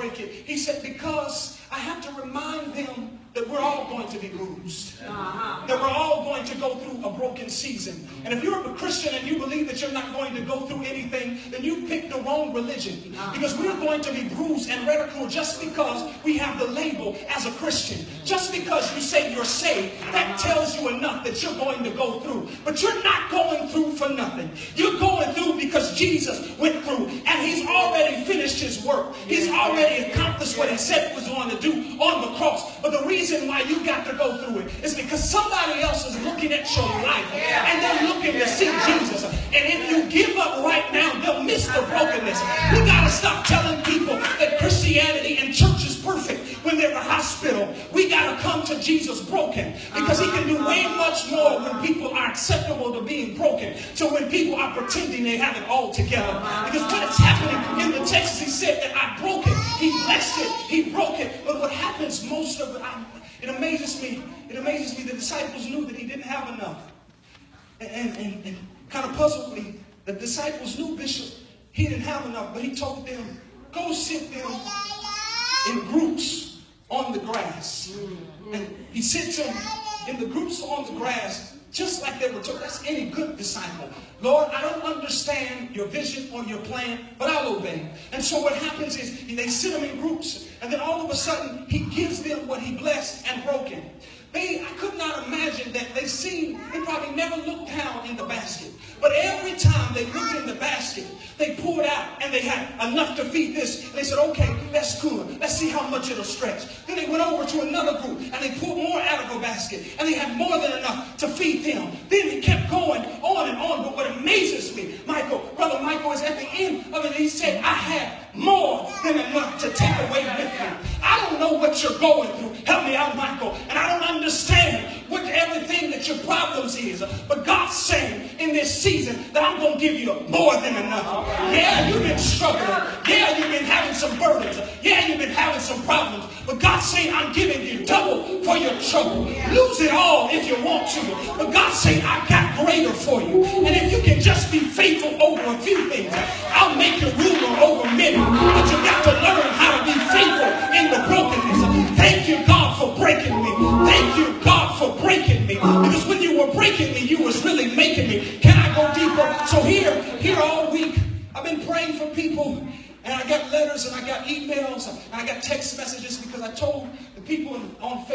break it? He said, because I have to remind them that we're all going to be bruised. That we're all going to go through a broken season. And if you're a Christian and you believe that you're not going to go through anything, then you picked the wrong religion. Because we're going to be bruised and ridiculed just because we have the label as a Christian. Just because you say you're saved, that tells you enough that you're going to go through. But you're not going through for nothing. You're going through because Jesus went through and he's already finished his work. He's already accomplished what he said he was going to do on the cross. But the reason why you got to go through it is because somebody else is looking at your life and they're looking to see Jesus. And if you give up right now, they'll miss the brokenness. We got to stop telling people that Christianity and church is perfect when they're in a hospital. We got to come to Jesus broken, because he can do way much more when people are acceptable to being broken. So when people are pretending they have it all together. Because what is happening in the text, he said that I broke it. He blessed it. He broke it. But what happens most of it, it amazes me. It amazes me. The disciples knew that he didn't have enough. And kind of puzzled me. The disciples knew, Bishop, he didn't have enough. But he told them, go sit them in groups on the grass. And he sits them in the groups on the grass, just like they were told. That's any good disciple. Lord, I don't understand your vision or your plan, but I'll obey. And so what happens is they sit them in groups, and then all of a sudden he gives them what he blessed and broken. I could not imagine that they probably never looked down in the basket. But every time they looked in the basket, they poured out and they had enough to feed this. And they said, okay, that's good. Let's see how much it'll stretch. Then they went over to another group and they poured more out of the basket. And they had more than enough to feed them. Then he kept going on and on. But what amazes me, Brother Michael, is at the end of it, he said, I had more than enough to take away with me. I don't know what you're going through. Help me out, Michael. And I don't understand what everything that your problems is. But God's saying in this season that I'm going to give you more than enough. Yeah, you've been struggling. Yeah, you've been having some burdens. Yeah, you've been having some problems. But God's saying I'm giving you double for your trouble. Lose it all if you want to. But God's saying I've got greater for you. And if you can just be faithful over a few things, I'll make you ruler over many. But you got to learn how to be faithful in the brokenness. Thank you, God, for breaking me. Thank you, God, for breaking me. Because when you were breaking me, you was really making me. Can I go deeper? So here all week, I've been praying for people. And I got letters and I got emails and I got text messages because I told the people on Facebook.